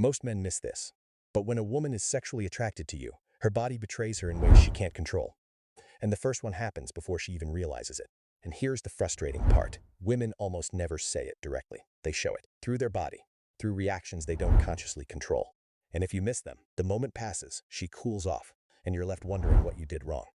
Most men miss this. But when a woman is sexually attracted to you, her body betrays her in ways she can't control. And the first one happens before she even realizes it. And here's the frustrating part. Women almost never say it directly. They show it through their body, through reactions they don't consciously control. And if you miss them, the moment passes, she cools off, and you're left wondering what you did wrong.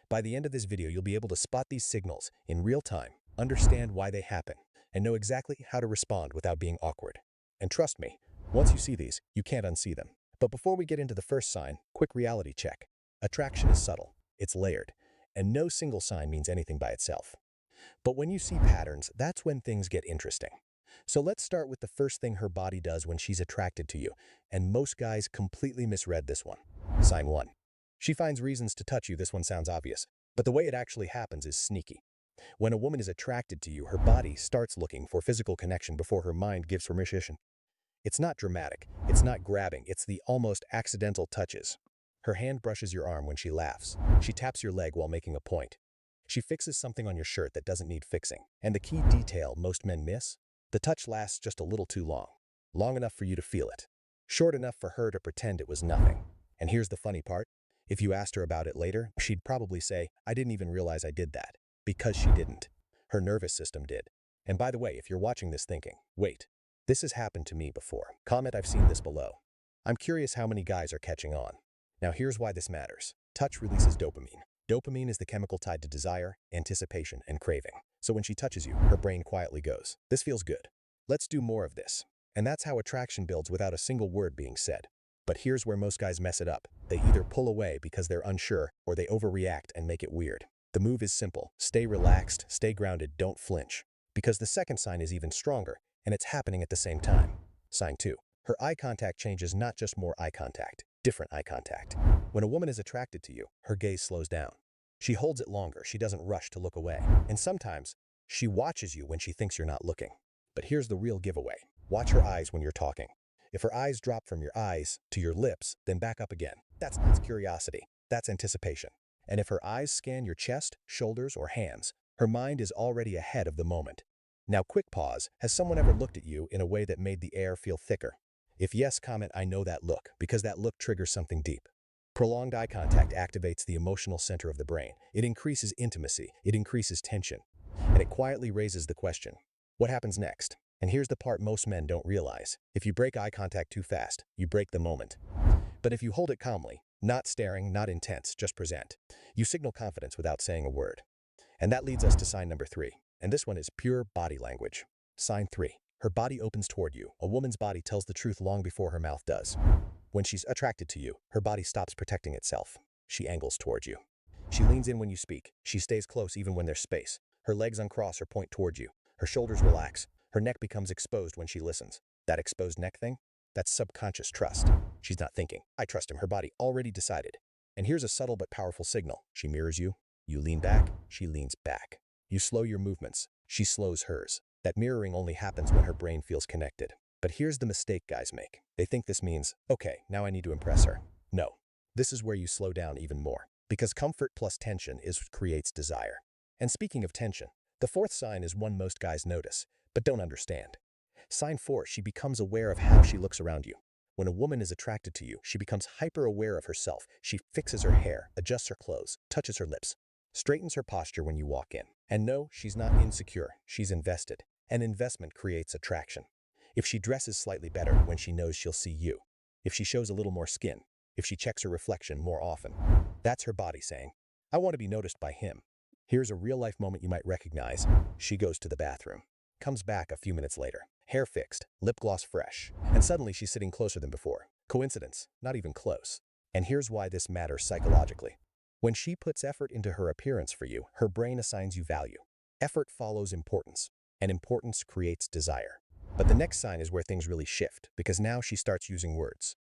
By the end of this video, you'll be able to spot these signals in real time, understand why they happen, and know exactly how to respond without being awkward. And trust me, once you see these, you can't unsee them. But before we get into the first sign, quick reality check. Attraction is subtle, it's layered, and no single sign means anything by itself. But when you see patterns, that's when things get interesting. So let's start with the first thing her body does when she's attracted to you, and most guys completely misread this one. Sign 1. She finds reasons to touch you. This one sounds obvious, but the way it actually happens is sneaky. When a woman is attracted to you, her body starts looking for physical connection before her mind gives permission. It's not dramatic, it's not grabbing, it's the almost accidental touches. Her hand brushes your arm when she laughs. She taps your leg while making a point. She fixes something on your shirt that doesn't need fixing. And the key detail most men miss? The touch lasts just a little too long. Long enough for you to feel it. Short enough for her to pretend it was nothing. And here's the funny part. If you asked her about it later, she'd probably say, "I didn't even realize I did that." Because she didn't. Her nervous system did. And by the way, if you're watching this thinking, wait, this has happened to me before, comment "I've seen this" below. I'm curious how many guys are catching on. Now here's why this matters. Touch releases dopamine. Dopamine is the chemical tied to desire, anticipation, and craving. So when she touches you, her brain quietly goes, "This feels good. Let's do more of this." And that's how attraction builds without a single word being said. But here's where most guys mess it up. They either pull away because they're unsure, or they overreact and make it weird. The move is simple. Stay relaxed, stay grounded, don't flinch. Because the second sign is even stronger, and it's happening at the same time. Sign 2. Her eye contact changes, not just more eye contact, different eye contact. When a woman is attracted to you, her gaze slows down. She holds it longer, she doesn't rush to look away. And sometimes, she watches you when she thinks you're not looking. But here's the real giveaway. Watch her eyes when you're talking. If her eyes drop from your eyes to your lips, then back up again. That's not curiosity, that's anticipation. And if her eyes scan your chest, shoulders, or hands, her mind is already ahead of the moment. Now quick pause, has someone ever looked at you in a way that made the air feel thicker? If yes, comment "I know that look," because that look triggers something deep. Prolonged eye contact activates the emotional center of the brain. It increases intimacy, it increases tension, and it quietly raises the question, what happens next? And here's the part most men don't realize. If you break eye contact too fast, you break the moment. But if you hold it calmly, not staring, not intense, just present, you signal confidence without saying a word. And that leads us to sign number 3. And this one is pure body language. Sign 3. Her body opens toward you. A woman's body tells the truth long before her mouth does. When she's attracted to you, her body stops protecting itself. She angles toward you. She leans in when you speak. She stays close even when there's space. Her legs uncross or point toward you. Her shoulders relax. Her neck becomes exposed when she listens. That exposed neck thing? That's subconscious trust. She's not thinking, "I trust him." Her body already decided. And here's a subtle but powerful signal. She mirrors you. You lean back. She leans back. You slow your movements. She slows hers. That mirroring only happens when her brain feels connected. But here's the mistake guys make. They think this means, okay, now I need to impress her. No. This is where you slow down even more. Because comfort plus tension creates desire. And speaking of tension, the fourth sign is one most guys notice, but don't understand. Sign 4, she becomes aware of how she looks around you. When a woman is attracted to you, she becomes hyper-aware of herself. She fixes her hair, adjusts her clothes, touches her lips, straightens her posture when you walk in. And no, she's not insecure, she's invested. And investment creates attraction. If she dresses slightly better when she knows she'll see you, if she shows a little more skin, if she checks her reflection more often, that's her body saying, "I want to be noticed by him." Here's a real-life moment you might recognize. She goes to the bathroom, comes back a few minutes later, hair fixed, lip gloss fresh, and suddenly she's sitting closer than before. Coincidence? Not even close. And here's why this matters psychologically. When she puts effort into her appearance for you, her brain assigns you value. Effort follows importance, and importance creates desire. But the next sign is where things really shift, because now she starts using words.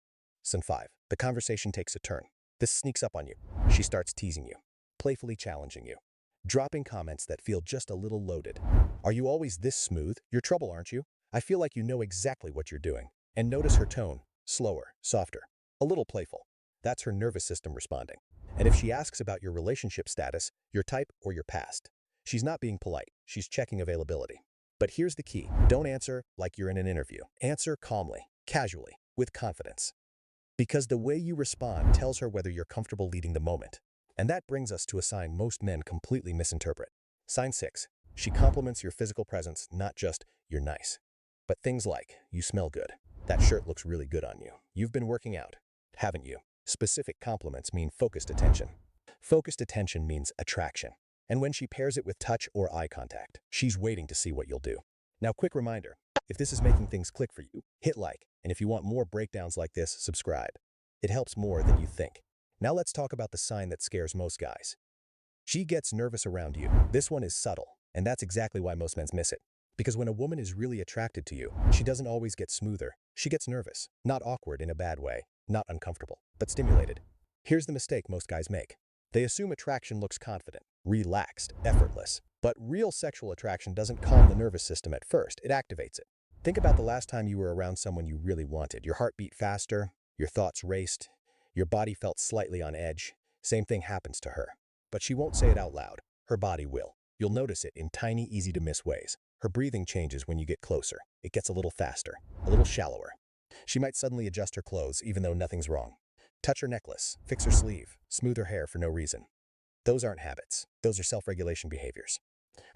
Sign 5. The conversation takes a turn. This sneaks up on you. She starts teasing you, playfully challenging you, dropping comments that feel just a little loaded. "Are you always this smooth? You're trouble, aren't you? I feel like you know exactly what you're doing." And notice her tone, slower, softer, a little playful. That's her nervous system responding. And if she asks about your relationship status, your type, or your past, she's not being polite, she's checking availability. But here's the key. Don't answer like you're in an interview. Answer calmly, casually. with confidence. Because the way you respond tells her whether you're comfortable leading the moment. And that brings us to a sign most men completely misinterpret. Sign 6. She compliments your physical presence, not just "you're nice," but things like "you smell good," "that shirt looks really good on you," "you've been working out, haven't you?" Specific compliments mean focused attention. Focused attention means attraction. And when she pairs it with touch or eye contact, she's waiting to see what you'll do. Now, quick reminder, if this is making things click for you, hit like, and if you want more breakdowns like this, subscribe. It helps more than you think. Now let's talk about the sign that scares most guys. She gets nervous around you. This one is subtle, and that's exactly why most men miss it. Because when a woman is really attracted to you, she doesn't always get smoother. She gets nervous, not awkward in a bad way, not uncomfortable, but stimulated. Here's the mistake most guys make. They assume attraction looks confident, relaxed, effortless. But real sexual attraction doesn't calm the nervous system at first, it activates it. Think about the last time you were around someone you really wanted. Your heart beat faster, your thoughts raced, your body felt slightly on edge. Same thing happens to her. But she won't say it out loud. Her body will. You'll notice it in tiny, easy-to-miss ways. Her breathing changes when you get closer. It gets a little faster, a little shallower. She might suddenly adjust her clothes even though nothing's wrong. Touch her necklace, fix her sleeve, smooth her hair for no reason. Those aren't habits. Those are self-regulation behaviors.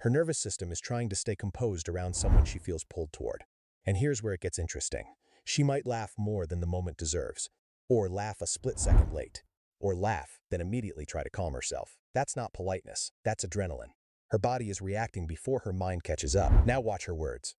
Her nervous system is trying to stay composed around someone she feels pulled toward. And here's where it gets interesting. She might laugh more than the moment deserves, or laugh a split second late, or laugh, then immediately try to calm herself. That's not politeness. That's adrenaline. Her body is reacting before her mind catches up. Now watch her words.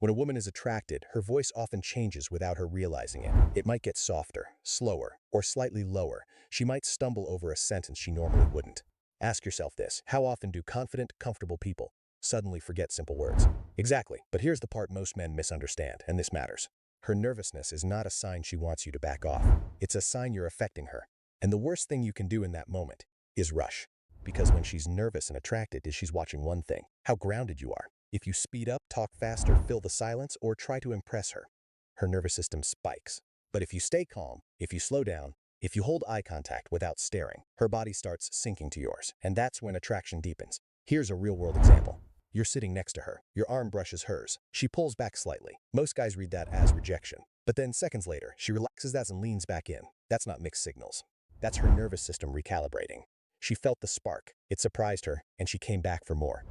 When a woman is attracted, her voice often changes without her realizing it. It might get softer, slower, or slightly lower. She might stumble over a sentence she normally wouldn't. Ask yourself this: how often do confident, comfortable people suddenly forget simple words? Exactly, but here's the part most men misunderstand, and this matters. Her nervousness is not a sign she wants you to back off. It's a sign you're affecting her. And the worst thing you can do in that moment is rush. Because when she's nervous and attracted, she's watching one thing: how grounded you are. If you speed up, talk faster, fill the silence, or try to impress her, her nervous system spikes. But if you stay calm, if you slow down, if you hold eye contact without staring, her body starts sinking to yours. And that's when attraction deepens. Here's a real-world example. You're sitting next to her. Your arm brushes hers. She pulls back slightly. Most guys read that as rejection. But then seconds later, she relaxes that and leans back in. That's not mixed signals. That's her nervous system recalibrating. She felt the spark. It surprised her, and she came back for more.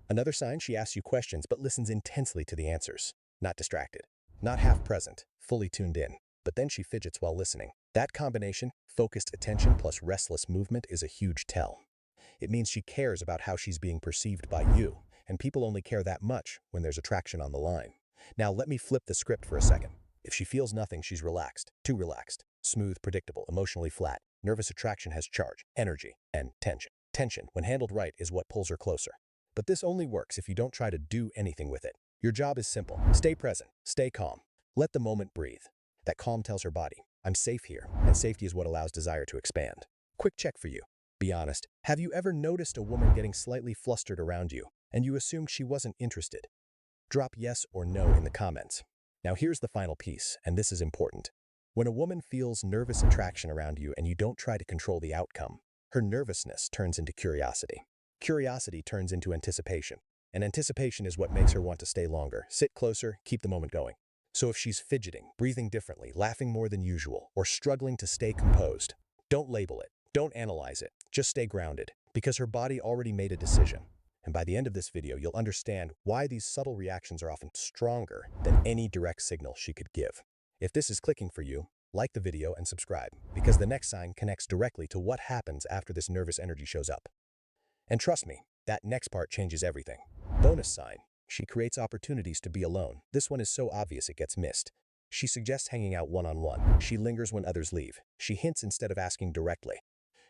Another sign: she asks you questions but listens intensely to the answers. Not distracted. Not half present. Fully tuned in. But then she fidgets while listening. That combination, focused attention plus restless movement, is a huge tell. It means she cares about how she's being perceived by you, and people only care that much when there's attraction on the line. Now let me flip the script for a second. If she feels nothing, she's relaxed. Too relaxed. Smooth, predictable, emotionally flat. Nervous attraction has charge, energy, and tension. Tension, when handled right, is what pulls her closer. But this only works if you don't try to do anything with it. Your job is simple. Stay present. Stay calm. Let the moment breathe. That calm tells her body, "I'm safe here," and safety is what allows desire to expand. Quick check for you. Be honest. Have you ever noticed a woman getting slightly flustered around you, and you assumed she wasn't interested? Drop yes or no in the comments. Now here's the final piece, and this is important. When a woman feels nervous attraction around you and you don't try to control the outcome, her nervousness turns into curiosity. Curiosity turns into anticipation. And anticipation is what makes her want to stay longer, sit closer, keep the moment going. So if she's fidgeting, breathing differently, laughing more than usual, or struggling to stay composed, don't label it. Don't analyze it. Just stay grounded, because her body already made a decision. And by the end of this video, you'll understand why these subtle reactions are often stronger than any direct signal she could give. If this is clicking for you, like the video and subscribe, because the next sign connects directly to what happens after this nervous energy shows up. And trust me, that next part changes everything. Bonus sign: she creates opportunities to be alone. This one is so obvious it gets missed. She suggests hanging out one-on-one. She lingers when others leave. She hints instead of asking directly.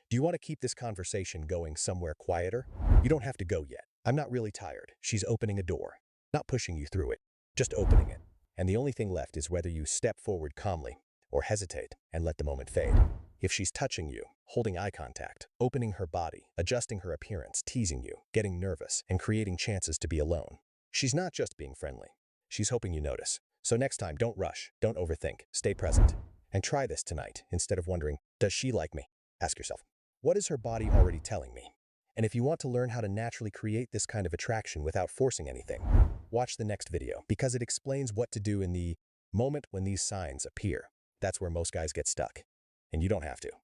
Do you want to keep this conversation going somewhere quieter? You don't have to go yet. I'm not really tired. She's opening a door. Not pushing you through it, just opening it. And the only thing left is whether you step forward calmly or hesitate and let the moment fade. If she's touching you, holding eye contact, opening her body, adjusting her appearance, teasing you, getting nervous, and creating chances to be alone, she's not just being friendly. She's hoping you notice. So next time, don't rush, don't overthink, stay present. And try this tonight. Instead of wondering, does she like me? Ask yourself, what is her body already telling me? And if you want to learn how to naturally create this kind of attraction without forcing anything, watch the next video, because it explains what to do in the moment when these signs appear. That's where most guys get stuck. And you don't have to.